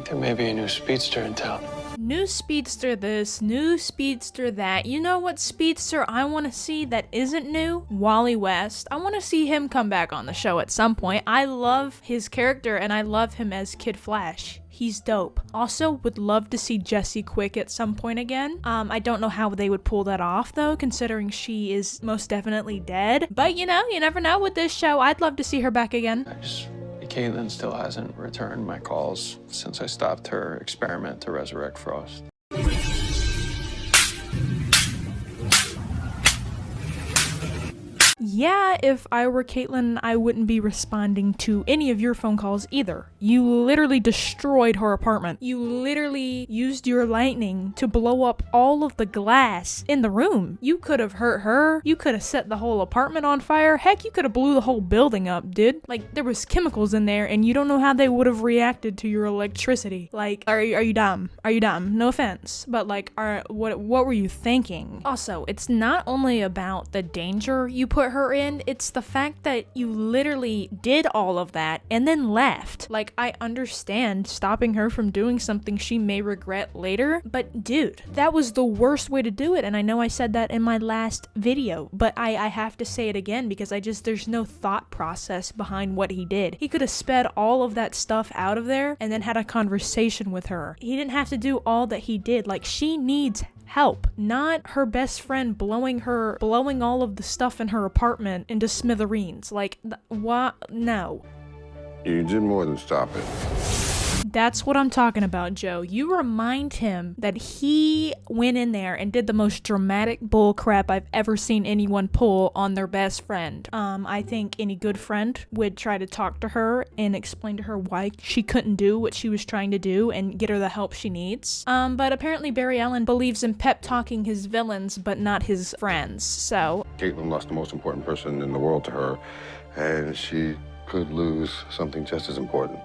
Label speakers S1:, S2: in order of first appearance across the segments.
S1: think there may be a new speedster in town.
S2: New speedster this, new speedster that. You know what speedster I want to see that isn't new? Wally West. I want to see him come back on the show at some point. I love his character and I love him as Kid Flash. He's dope. Also, would love to see Jesse Quick at some point again. I don't know how they would pull that off though, considering she is most definitely dead. But you know, you never know with this show. I'd love to see her back again.
S1: Caitlin still hasn't returned my calls since I stopped her experiment to resurrect Frost.
S2: Yeah, if I were Caitlin, I wouldn't be responding to any of your phone calls either. You literally destroyed her apartment. You literally used your lightning to blow up all of the glass in the room. You could have hurt her. You could have set the whole apartment on fire. Heck, you could have blew the whole building up, dude. Like, there was chemicals in there and you don't know how they would have reacted to your electricity. Like, are you dumb? Are you dumb? No offense, but like, what were you thinking? Also, it's not only about the danger you put her in, it's the fact that you literally did all of that and then left. Like, I understand stopping her from doing something she may regret later, but dude, that was the worst way to do it. And I know I said that in my last video, but I have to say it again because there's no thought process behind what he did. He could have sped all of that stuff out of there and then had a conversation with her. He didn't have to do all that he did. Like, she needs help, not her best friend blowing all of the stuff in her apartment into smithereens. Like, what? No.
S3: You did more than stop it.
S2: That's what I'm talking about, Joe. You remind him that he went in there and did the most dramatic bull crap I've ever seen anyone pull on their best friend. I think any good friend would try to talk to her and explain to her why she couldn't do what she was trying to do and get her the help she needs. But apparently Barry Allen believes in pep talking his villains, but not his friends, so.
S3: Caitlin lost the most important person in the world to her, and she could lose something just as important.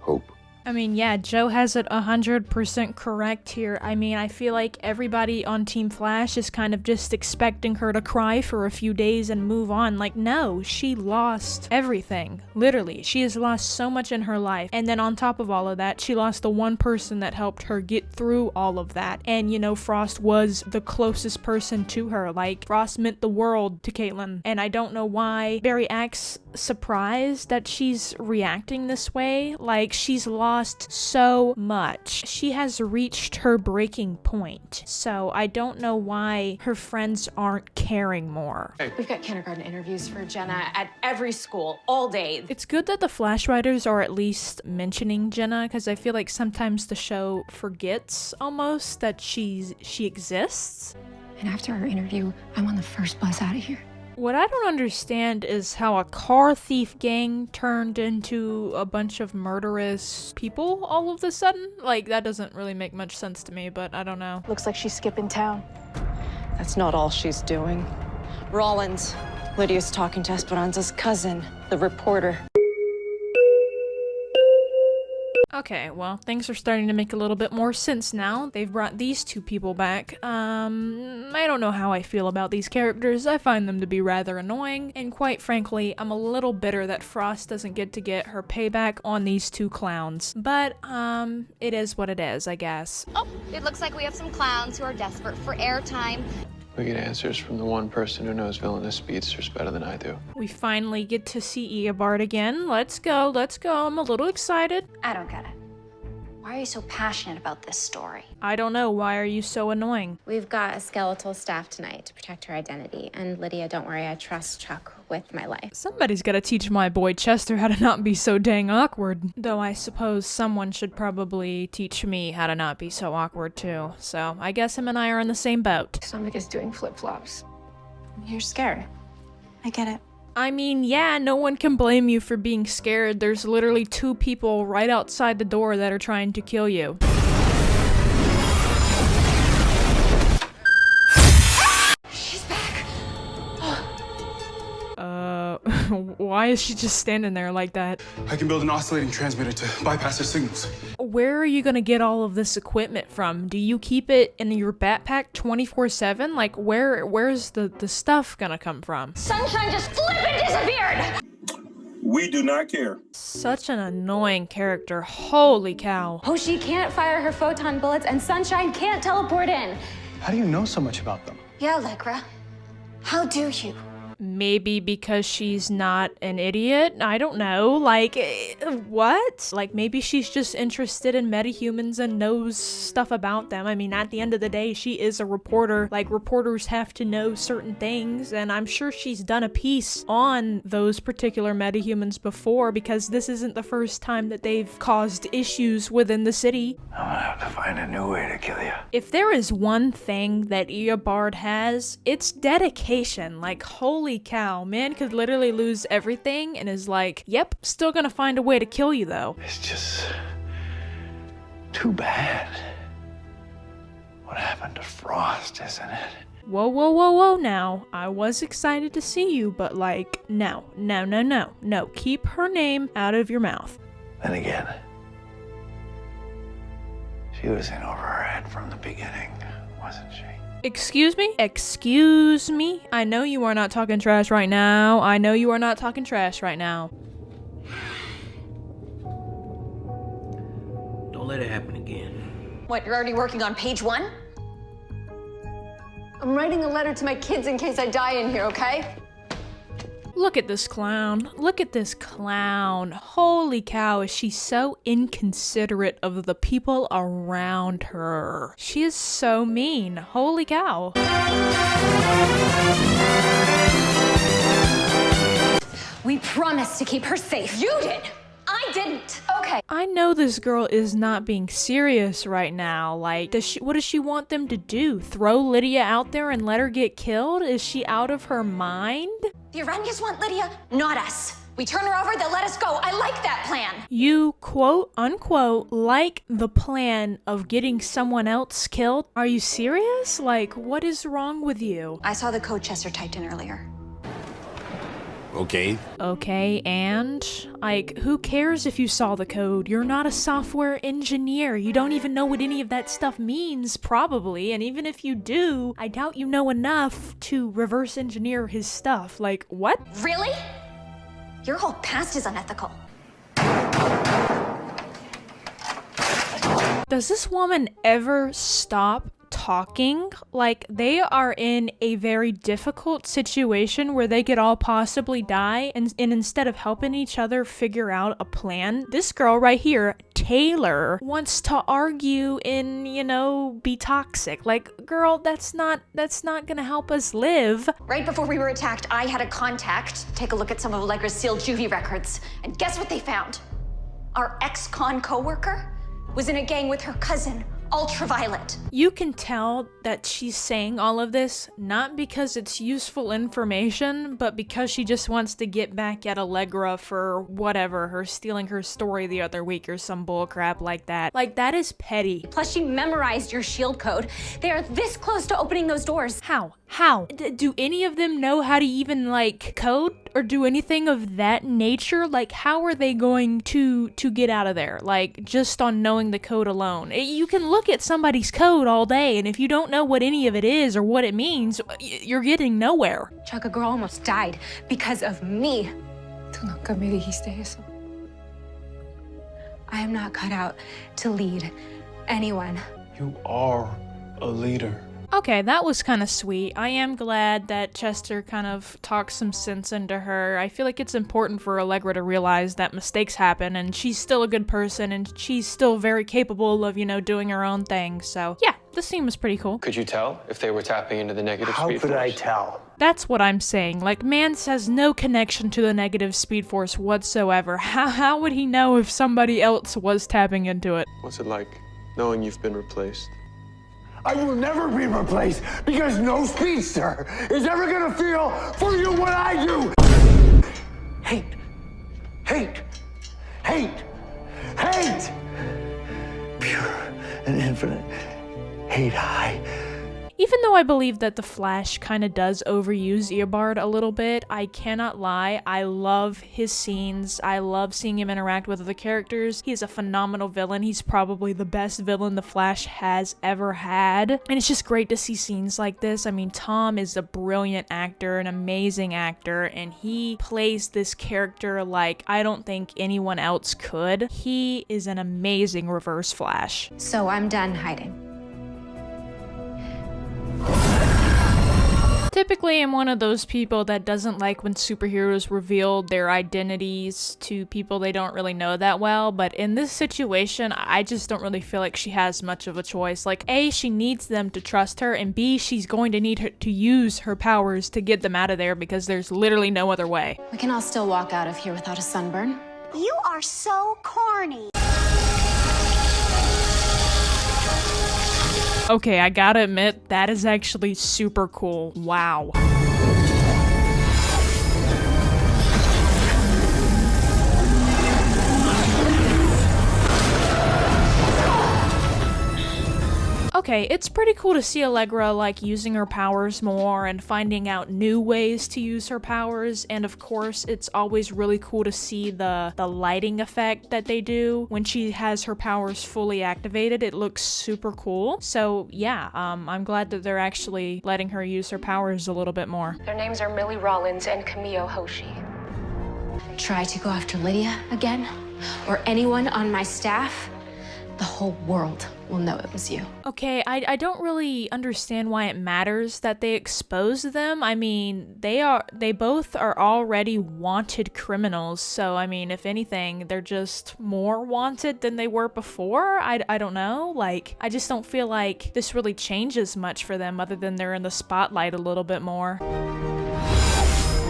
S3: Hope.
S2: I mean, yeah, Joe has it 100% correct here. I mean, I feel like everybody on Team Flash is kind of just expecting her to cry for a few days and move on. Like, no, she lost everything. Literally, she has lost so much in her life. And then on top of all of that, she lost the one person that helped her get through all of that. And, you know, Frost was the closest person to her. Like, Frost meant the world to Caitlin. And I don't know why Barry acts surprised that she's reacting this way. Like, she's lost so much. She has reached her breaking point. So I don't know why her friends aren't caring more.
S4: We've got kindergarten interviews for Jenna at every school all day.
S2: It's good that the Flash writers are at least mentioning Jenna, because I feel like sometimes the show forgets almost that she exists.
S5: And after our interview, I'm on the first bus out of here.
S2: What I don't understand is how a car thief gang turned into a bunch of murderous people all of a sudden. Like, that doesn't really make much sense to me, but I don't know.
S6: Looks like she's skipping town.
S4: That's not all she's doing. Rollins, Lydia's talking to Esperanza's cousin, the reporter.
S2: Okay, well, things are starting to make a little bit more sense now. They've brought these two people back. I don't know how I feel about these characters. I find them to be rather annoying, and quite frankly, I'm a little bitter that Frost doesn't get to get her payback on these two clowns. But, it is what it is, I guess.
S7: Oh, it looks like we have some clowns who are desperate for airtime.
S1: We get answers from the one person who knows villainous speedsters better than I do.
S2: We finally get to see Eobard again. Let's go, let's go. I'm a little excited.
S7: I don't get it. Why are you so passionate about this story?
S2: I don't know. Why are you so annoying?
S8: We've got a skeletal staff tonight to protect her identity. And Lydia, don't worry, I trust Chuck with my life.
S2: Somebody's gotta teach my boy Chester how to not be so dang awkward. Though I suppose someone should probably teach me how to not be so awkward too. So I guess him and I are in the same boat.
S6: Stomach is doing flip-flops.
S5: You're scared. I get it.
S2: I mean, yeah, no one can blame you for being scared. There's literally two people right outside the door that are trying to kill you.
S4: She's back.
S2: Why is she just standing there like that?
S9: I can build an oscillating transmitter to bypass her signals.
S2: Where are you gonna get all of this equipment from? Do you keep it in your backpack 24/7? Like, where's the stuff gonna come from?
S7: Sunshine just flippin' disappeared!
S10: We do not care.
S2: Such an annoying character. Holy cow.
S8: Hoshi can't fire her photon bullets, and Sunshine can't teleport in.
S9: How do you know so much about them?
S7: Yeah, Allegra. How do you?
S2: Maybe because she's not an idiot? I don't know. Like, what? Like, maybe she's just interested in metahumans and knows stuff about them. I mean, at the end of the day, she is a reporter. Like, reporters have to know certain things, and I'm sure she's done a piece on those particular metahumans before, because this isn't the first time that they've caused issues within the city.
S11: I'm gonna have to find a new way to kill you.
S2: If there is one thing that Eobard has, it's dedication. Like, holy cow, man could literally lose everything and is like, yep, still gonna find a way to kill you though.
S11: It's just too bad. What happened to Frost, isn't it?
S2: Whoa, whoa, whoa, whoa now. I was excited to see you, but like, no. Keep her name out of your mouth.
S11: Then again, she was in over her head from the beginning, wasn't she?
S2: Excuse me? Excuse me? I know you are not talking trash right now.
S12: Don't let it happen again.
S7: What, you're already working on page 1?
S6: I'm writing a letter to my kids in case I die in here, okay?
S2: Look at this clown. Look at this clown. Holy cow, is she so inconsiderate of the people around her. She is so mean. Holy cow.
S7: We promised to keep her safe. You did! I didn't! Okay.
S2: I know this girl is not being serious right now. Like, what does she want them to do? Throw Lydia out there and let her get killed? Is she out of her mind?
S7: The Arañas want Lydia, not us. We turn her over, they'll let us go. I like that plan.
S2: You, quote unquote, like the plan of getting someone else killed? Are you serious? Like, what is wrong with you?
S7: I saw the code Chester typed in earlier.
S12: Okay.
S2: Okay, and? Like, who cares if you saw the code? You're not a software engineer. You don't even know what any of that stuff means, probably. And even if you do, I doubt you know enough to reverse engineer his stuff. Like, what?
S7: Really? Your whole past is unethical.
S2: Does this woman ever stop talking? Like, they are in a very difficult situation where they could all possibly die, and instead of helping each other figure out a plan, this girl right here, Taylor, wants to argue and, you know, be toxic. Like, girl, that's not gonna help us live.
S7: Right before we were attacked, I had a contact take a look at some of Allegra's sealed juvie records, and guess what they found? Our ex-con co-worker was in a gang with her cousin, Ultraviolet.
S2: You can tell that she's saying all of this not because it's useful information, but because she just wants to get back at Allegra for whatever, her stealing her story the other week or some bullcrap like that. Like, that is petty.
S7: Plus, she memorized your shield code. They are this close to opening those doors.
S2: How? Do any of them know how to even, like, code or do anything of that nature? Like, how are they going to get out of there? Like, just on knowing the code alone. You can look at somebody's code all day, and if you don't know what any of it is or what it means, you're getting nowhere.
S7: Chuck, a girl almost died because of me. I am not cut out to lead anyone.
S9: You are a leader.
S2: Okay, that was kind of sweet. I am glad that Chester kind of talked some sense into her. I feel like it's important for Allegra to realize that mistakes happen, and she's still a good person, and she's still very capable of, you know, doing her own thing. So, yeah, this scene was pretty cool.
S1: Could you tell if they were tapping into the negative
S12: How
S1: speed
S12: could
S1: force?
S12: I tell?
S2: That's what I'm saying. Like, Mance has no connection to the negative speed force whatsoever. How would he know if somebody else was tapping into it?
S1: What's it like, knowing you've been replaced?
S11: I will never be replaced because no speedster is ever gonna feel for you what I do. Hate, hate, hate, hate. Pure and infinite hate.
S2: Even though I believe that the Flash kind of does overuse Eobard a little bit, I cannot lie, I love his scenes. I love seeing him interact with other characters. He's a phenomenal villain. He's probably the best villain the Flash has ever had. And it's just great to see scenes like this. I mean, Tom is a brilliant actor, an amazing actor, and he plays this character like I don't think anyone else could. He is an amazing Reverse Flash.
S8: So I'm done hiding.
S2: Typically, I'm one of those people that doesn't like when superheroes reveal their identities to people they don't really know that well, but in this situation, I just don't really feel like she has much of a choice. Like, A, she needs them to trust her, and B, she's going to need her to use her powers to get them out of there because there's literally no other way.
S8: We can all still walk out of here without a sunburn.
S7: You are so corny.
S2: Okay, I gotta admit, that is actually super cool. Wow. Okay, it's pretty cool to see Allegra like using her powers more and finding out new ways to use her powers, and of course it's always really cool to see the lighting effect that they do when she has her powers fully activated. It looks super cool. So yeah, I'm glad that they're actually letting her use her powers a little bit more.
S10: Their names are Millie Rollins and Camille Hoshi.
S8: Try to go after Lydia again, or anyone on my staff, the whole world will know it was you.
S2: Okay, I don't really understand why it matters that they expose them. I mean, they both are already wanted criminals, so I mean, if anything, they're just more wanted than they were before. I don't know, like, I just don't feel like this really changes much for them other than they're in the spotlight a little bit more.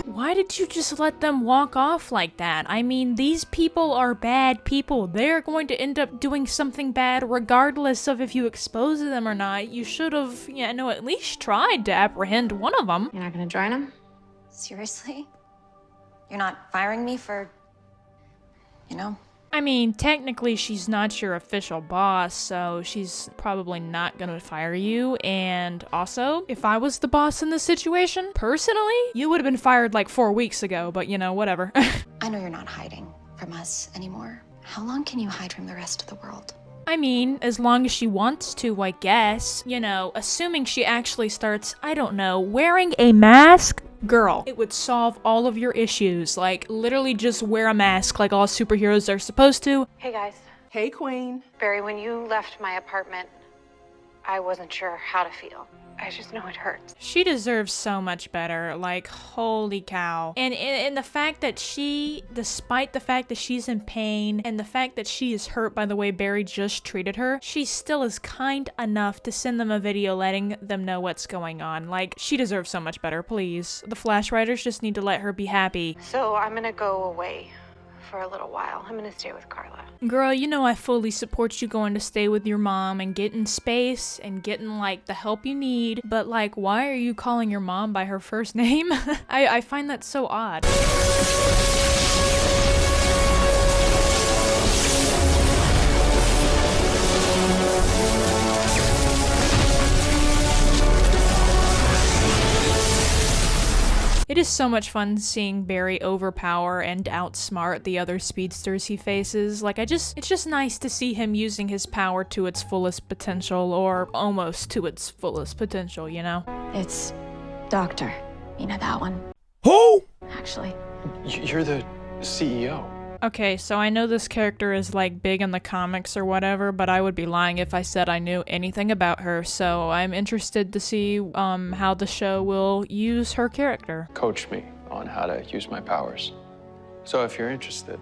S2: Why did you just let them walk off like that? I mean, these people are bad people. They're going to end up doing something bad regardless of if you expose them or not. You should have, at least tried to apprehend one of them.
S8: You're not gonna join them?
S7: Seriously? You're not firing me for,
S2: I mean, technically she's not your official boss, so she's probably not gonna fire you. And also, if I was the boss in this situation, personally, you would have been fired like 4 weeks ago, but whatever.
S7: I know you're not hiding from us anymore. How long can you hide from the rest of the world?
S2: I mean, as long as she wants to, I guess. Assuming she actually starts, I don't know, wearing a mask? Girl, it would solve all of your issues. Like, literally just wear a mask like all superheroes are supposed to.
S10: Hey guys.
S13: Hey Queen.
S10: Barry, when you left my apartment, I wasn't sure how to feel. I just know it hurts.
S2: She deserves so much better, like, holy cow. And the fact that despite the fact that she's in pain and the fact that she is hurt by the way Barry just treated her, she still is kind enough to send them a video letting them know what's going on. Like, she deserves so much better, please. The Flash writers just need to let her be happy.
S10: So I'm gonna go away for a little while. I'm gonna stay with Carla.
S2: Girl, I fully support you going to stay with your mom and getting space and getting, like, the help you need, but, like, why are you calling your mom by her first name? I find that so odd. It is so much fun seeing Barry overpower and outsmart the other speedsters he faces. Like, it's just nice to see him using his power to its fullest potential, or almost to its fullest potential,
S4: It's Doctor. That one.
S11: Who?
S4: Actually.
S9: You're the CEO.
S2: Okay, so I know this character is, like, big in the comics or whatever, but I would be lying if I said I knew anything about her, so I'm interested to see how the show will use her character.
S1: Coach me on how to use my powers. So if you're interested.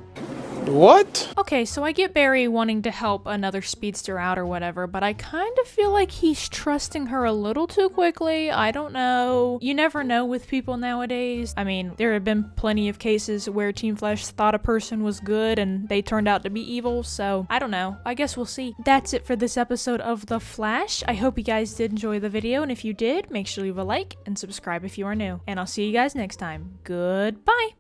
S9: What?
S2: Okay, so I get Barry wanting to help another speedster out or whatever, but I kind of feel like he's trusting her a little too quickly. I don't know. You never know with people nowadays. I mean, there have been plenty of cases where Team Flash thought a person was good and they turned out to be evil, so I don't know. I guess we'll see. That's it for this episode of The Flash. I hope you guys did enjoy the video, and if you did, make sure to leave a like and subscribe if you are new. And I'll see you guys next time. Goodbye!